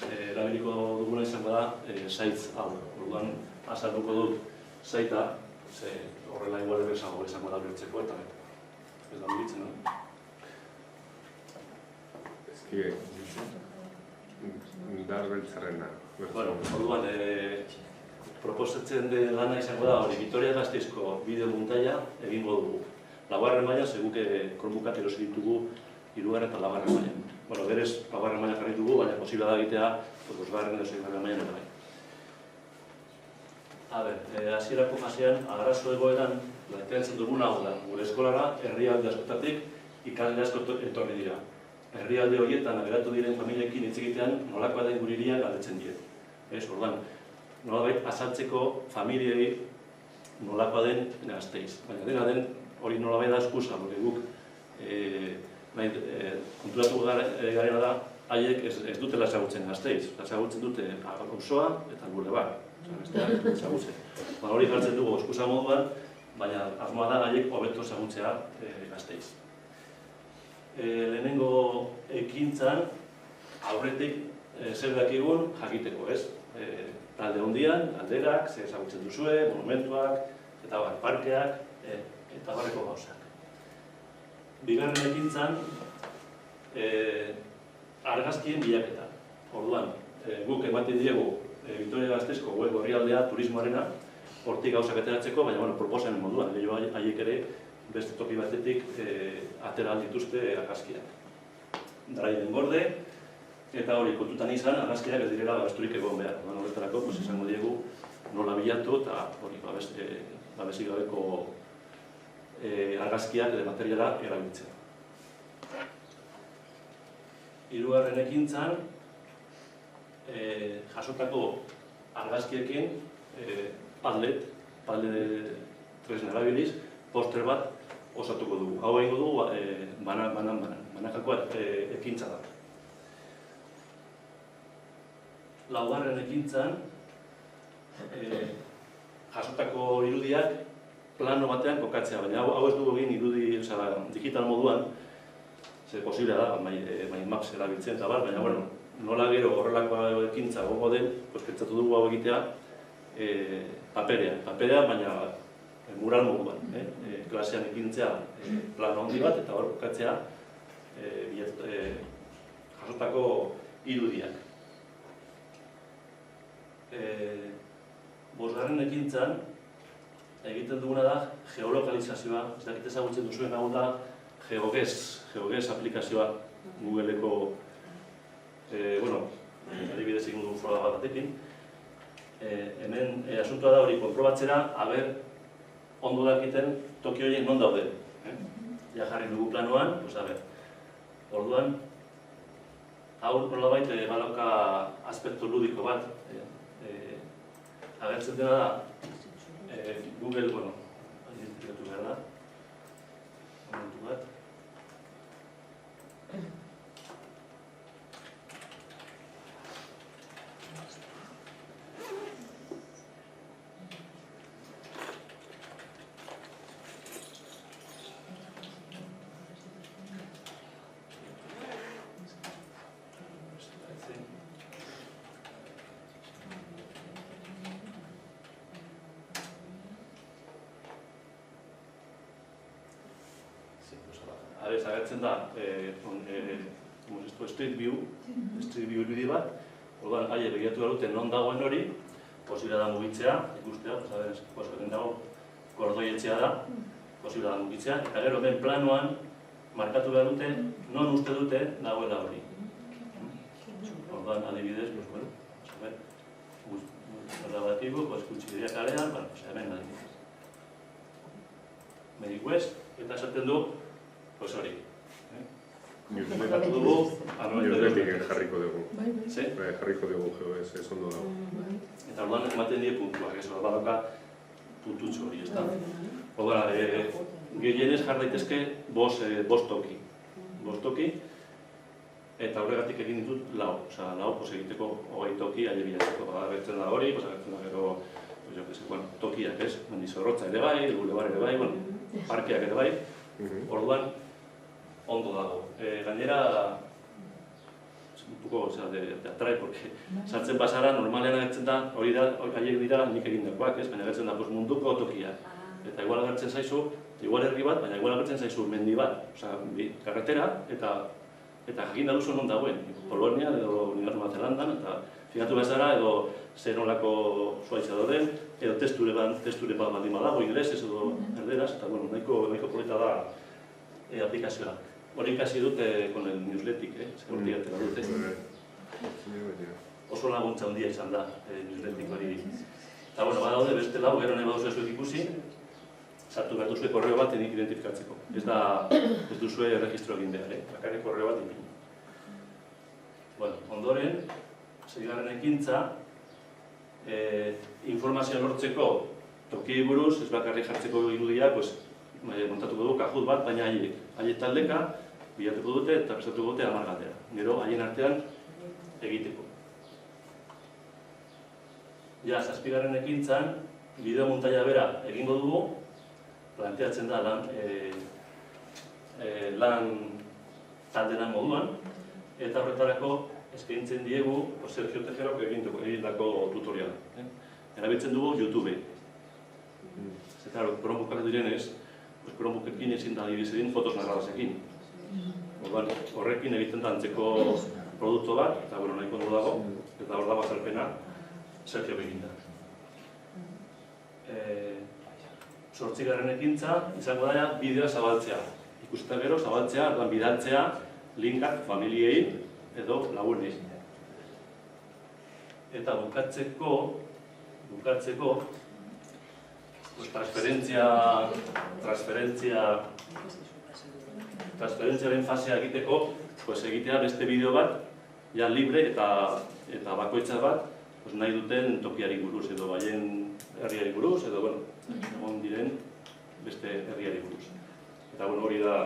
erabiliko duguna izango da zaitz hau. Orduan, azalduko dut zaita, horrela igual ebesago izango da bertzeko eta ez da mugitzen, no? Ezki, indar beltzarrena. Orduan, proposatzen den lana izango da, hori, Vitoria-Gasteizko bideo muntaia egingo dugu. Laugarren mailan, seguke Chromebookak erosi ditugu 3. eta 4. mailan. Bueno, berez, 4. mailan jarri dugu, baina posibla da egitea 5. edo 6. mailan ere bai. A ber, hasierako fasean, arazo egoeran, planteatzen dugun hau da, gure eskolara herrialde askotatik ikasle asko etorri dira. Herrialde horietan ageratu diren familiekin hitz egitean nolakoa den gure hiria galdetzen die. Orduan, nolabait azaltzeko familiei nolakoa den Gasteiz. Baina dena den hori nolabait da eskusa, porque guk konturatu garena da, haiek ez dutela ezagutzen Gasteiz, ezagutzen dute auzoa eta gure bar. Hori jartzen dugu eskusa moduan, baina asmoa da haiek hobeto ezagutzea Gasteiz. Lehenengo ekintzan, aurretik zer dakigun jakiteko, ez? Talde hondian, galderak, zer ezagutzen duzue, monumentuak, eta parkeak, eta barreko gauzak. Bigarren ekintzan, argazkien bilaketa. Orduan, guk ematen diegu Vitoria-Gasteizko web orrialdea turismoarena, hortik gauzak ateratzeko, baina proposamen moduan, haiek ere beste toki batetik atera dituzte argazkiak. Draiden gorde, eta hori kontutan izan, argazkiak ez direla babesturik egon behar. Horretarako, izango diegu nola bilatu eta hori babesik gabeko argazkiak edo materiala erabiltzea. Hirugarren ekintzan, jasotako argazkiekin Padlet tresna erabiliz, poster bat osatuko dugu. Hau egingo dugu banakako ekintza da. Laugarren ekintzan, jasotako irudiak plano batean kokatzea, baina hau ez dugu egin irudi digital moduan, ze posiblea da, Mindmaps erabiltzen eta baina nola gero horrelako ekintza gogo den, pentsatu dugu hau egitea paperean, baina mural moduan. Klasean ekintzea plano handi bat eta hor kokatzea jasotako irudiak. Bosgarren ekintzan, egiten duguna da geolokalizazioa, ez dakit ezagutzen duzuen hau da GeoGuess aplikazioa Googleko, adibidez egin dugu froga batekin. Hemen asuntoa da hori konprobatzera, aber ondo dakiten toki horiek non daude. Ja jarri dugu planoan, orduan, hau nolabait badauka aspektu ludiko bat. Agertzen dena da, Google, identifikatu behar da, momentu bat. Agertzen da Street View irudi bat, orduan haiek begiratu behar dute non dagoen hori, posibila da mugitzea, ikustea, poskoten dago, gordoietzea da, posibila da mugitzea, eta gero ben planoan markatu behar dute non uste dute dagoela hori. Orduan adibidez, relatibo, kutxideria kalean, hemen adibidez. Medic West, eta esaten du, hori. Newsletik jarriko dugu. Jarriko dugu, ez ondo dago. Eta orduan ematen die puntuak, ez badauka puntutxo hori, ez da? Gehienez jar daitezke 5 toki. 5 toki, eta horregatik egin ditut 4. Lau, egiteko 20 toki, aile bilatzeko. Agertzen da hori, agertzen da gero tokiak, ez? Mendizorrotza ere bai, Bulebar ere bai, parkeak ere bai. Orduan, ondo dago. Gainera, un poco, te atrae, porque sartzen pasara, normalean agertzen da, hori da, haiek dira nik egindakoak, baina agertzen da munduko tokia. Eta igual agertzen zaizu, igual herri bat, baina igual agertzen zaizu mendi bat, karretera, eta jakin da duzu non dagoen, Polonia edo Nueva Zelandan, eta figatu bezala edo zer nolako zuaitza dauden, edo testure bat baldin badago, inglesez edo erderaz, eta nahiko polita da aplikazioa. Hori ikasi dute con el newsletik, zer hortik atera dute. Oso laguntza handia izan da newsletik hori. Eta badaude beste lau, gero nahi baduzu zuek ikusi, sartu behar duzue korreo bat identifikatzeko. Ez duzue registro egin behar, bakarrik korreo bat egin. Ondoren, seigarren ekintza, informazioa lortzeko tokiei buruz, ez bakarrik jartzeko irudia, montatuko du kajut bat, baina haiek taldeka, bilatuko dute eta prestatuko dute 10 galdera. Gero, haien artean egiteko. Ja, 7. ekintzan, bideo montaia bera egingo dugu, planteatzen da lan taldenan moduan, eta horretarako eskaintzen diegu Sergio Tejerok egindako tutoriala. Erabiltzen dugu YouTube. Eta Chromebookak direnez, Chromebookekin ezin da egin fotos narradosekin. Horrekin egiten da antzeko produktu bat, eta nahiko ondo dago, eta hor dago azalpena Sergio eginda. 8. ekintza izango da bideoa zabaltzea. Ikusita gero, zabaltzea, bidaltzea linkak familiei edo lagunei. Eta bukatzeko transferentziaren fasea egiteko egitea beste bideo bat ja libre eta bakoitza bat nahi duten tokiari buruz edo baien herriari buruz edo egon diren beste herriari buruz. Eta hori da